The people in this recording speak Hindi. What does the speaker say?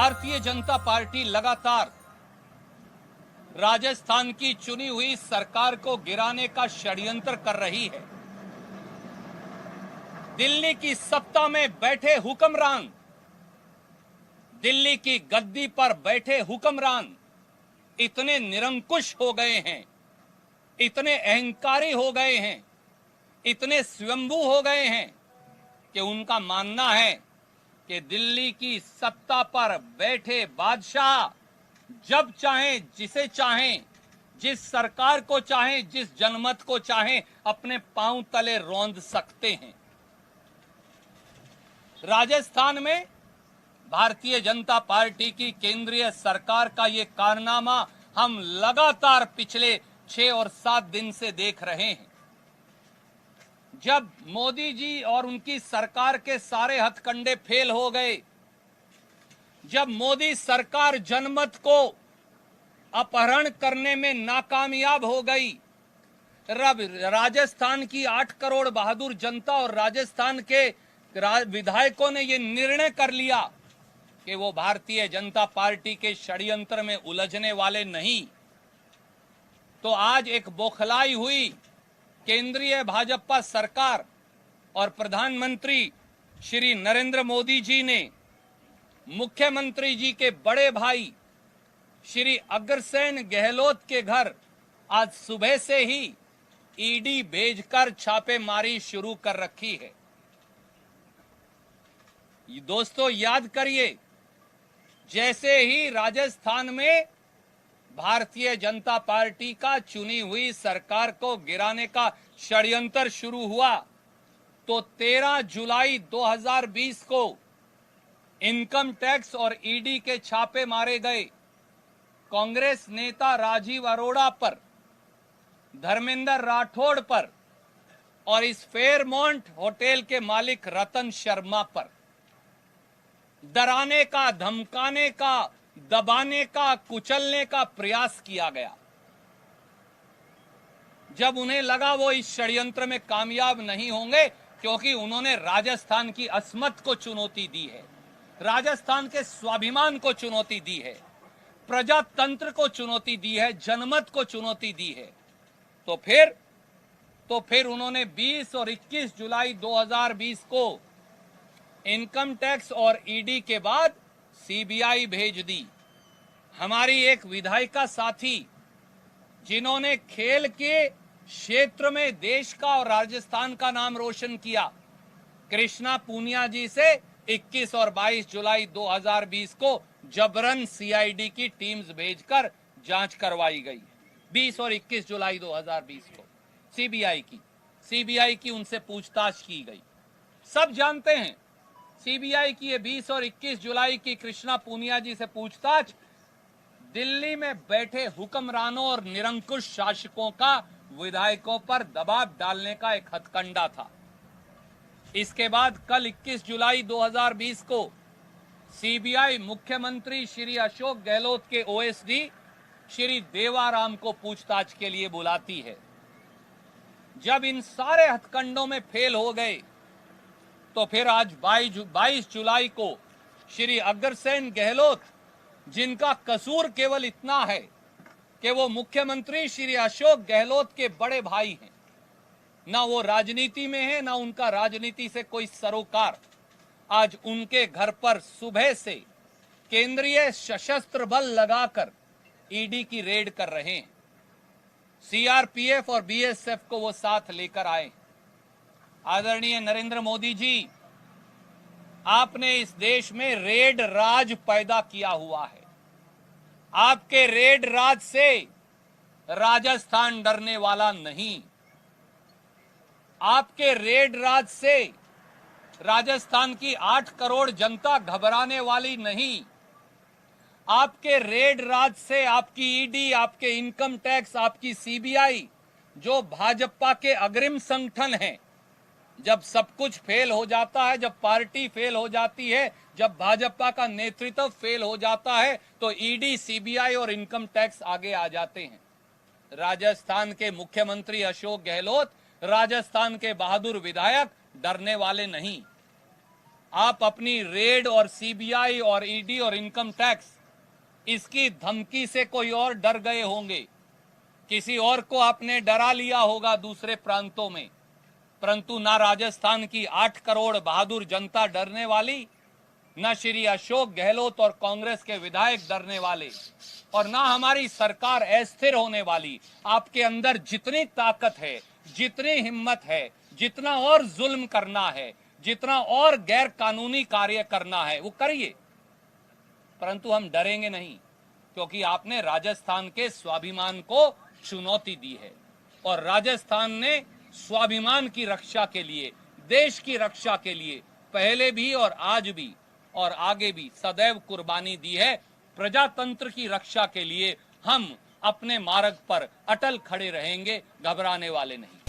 भारतीय जनता पार्टी लगातार राजस्थान की चुनी हुई सरकार को गिराने का षड्यंत्र कर रही है। दिल्ली की सत्ता में बैठे हुक्मरान, दिल्ली की गद्दी पर बैठे हुक्मरान इतने निरंकुश हो गए हैं, इतने अहंकारी हो गए हैं, इतने स्वयंभू हो गए हैं कि उनका मानना है कि दिल्ली की सत्ता पर बैठे बादशाह जब चाहें, जिसे चाहें, जिस सरकार को चाहें, जिस जनमत को चाहें, अपने पांव तले रौंद सकते हैं। राजस्थान में भारतीय जनता पार्टी की केंद्रीय सरकार का ये कारनामा हम लगातार पिछले 6 और 7 दिन से देख रहे हैं। जब मोदी जी और उनकी सरकार के सारे हथकंडे फेल हो गए, जब मोदी सरकार जनमत को अपहरण करने में नाकामयाब हो गई, राजस्थान की 8 करोड़ बहादुर जनता और राजस्थान के विधायकों ने यह निर्णय कर लिया कि वो भारतीय जनता पार्टी के षड्यंत्र में उलझने वाले नहीं, तो आज एक बौखलाई हुई केंद्रीय भाजपा सरकार और प्रधानमंत्री श्री नरेंद्र मोदी जी ने मुख्यमंत्री जी के बड़े भाई श्री अग्रसेन गहलोत के घर आज सुबह से ही ईडी भेजकर छापेमारी शुरू कर रखी है। दोस्तों, याद करिए, जैसे ही राजस्थान में भारतीय जनता पार्टी का चुनी हुई सरकार को गिराने का षड्यंत्र शुरू हुआ, तो 13 जुलाई 2020 को इनकम टैक्स और ईडी के छापे मारे गए। कांग्रेस नेता राजीव अरोड़ा पर, धर्मेंद्र राठौड़ पर और इस फेयरमाउंट होटल के मालिक रतन शर्मा पर डराने का, धमकाने का, दबाने का, कुचलने का प्रयास किया गया। जब उन्हें लगा वो इस षड्यंत्र में कामयाब नहीं होंगे, क्योंकि उन्होंने राजस्थान की अस्मत को चुनौती दी है, राजस्थान के स्वाभिमान को चुनौती दी है, प्रजातंत्र को चुनौती दी है, जनमत को चुनौती दी है, तो फिर उन्होंने 20 और 21 जुलाई 2020 को इनकम टैक्स और ईडी के बाद सीबीआई भेज दी। हमारी एक विधायिका साथी, जिन्होंने खेल के क्षेत्र में देश का और राजस्थान का नाम रोशन किया, कृष्णा पूनिया जी से 21 और 22 जुलाई 2020 को जबरन सीआईडी की टीम्स भेजकर जांच करवाई गई। 20 और 21 जुलाई 2020 को सीबीआई की उनसे पूछताछ की गई। सब जानते हैं सीबीआई की ये 20 और 21 जुलाई की कृष्णा पूनिया जी से पूछताछ दिल्ली में बैठे हुक्मरानों और निरंकुश शासकों का विधायकों पर दबाव डालने का एक हथकंडा था। इसके बाद कल 21 जुलाई 2020 को सीबीआई मुख्यमंत्री श्री अशोक गहलोत के ओएसडी श्री देवाराम को पूछताछ के लिए बुलाती है। जब इन सारे हथकंडों में फेल हो गए, तो फिर आज 22 जुलाई को श्री अग्रसेन गहलोत, जिनका कसूर केवल इतना है कि वो मुख्यमंत्री श्री अशोक गहलोत के बड़े भाई हैं, ना वो राजनीति में है, ना उनका राजनीति से कोई सरोकार, आज उनके घर पर सुबह से केंद्रीय सशस्त्र बल लगाकर ईडी की रेड कर रहे हैं। सीआरपीएफ और बीएसएफ को वो साथ लेकर आए। आदरणीय नरेंद्र मोदी जी, आपने इस देश में रेड राज पैदा किया हुआ है। आपके रेड राज से राजस्थान डरने वाला नहीं। आपके रेड राज से राजस्थान की 8 करोड़ जनता घबराने वाली नहीं। आपके रेड राज से आपकी ईडी, आपके इनकम टैक्स, आपकी सीबीआई, जो भाजपा के अग्रिम संगठन हैं, जब सब कुछ फेल हो जाता है, जब पार्टी फेल हो जाती है, जब भाजपा का नेतृत्व फेल हो जाता है, तो ईडी, सीबीआई और इनकम टैक्स आगे आ जाते हैं। राजस्थान के मुख्यमंत्री अशोक गहलोत, राजस्थान के बहादुर विधायक डरने वाले नहीं। आप अपनी रेड और सीबीआई और ईडी और इनकम टैक्स इसकी धमकी से कोई और डर गए होंगे, किसी और को आपने डरा लिया होगा दूसरे प्रांतों में, परंतु ना राजस्थान की 8 करोड़ बहादुर जनता डरने वाली, न श्री अशोक गहलोत और कांग्रेस के विधायक डरने वाले, और ना हमारी सरकार अस्थिर होने वाली। आपके अंदर जितनी ताकत है, जितनी हिम्मत है, जितना और जुल्म करना है, जितना और गैर कानूनी कार्य करना है वो करिए, परंतु हम डरेंगे नहीं, क्योंकि आपने राजस्थान के स्वाभिमान को चुनौती दी है और राजस्थान ने स्वाभिमान की रक्षा के लिए, देश की रक्षा के लिए पहले भी और आज भी और आगे भी सदैव कुर्बानी दी है। प्रजातंत्र की रक्षा के लिए हम अपने मार्ग पर अटल खड़े रहेंगे, घबराने वाले नहीं।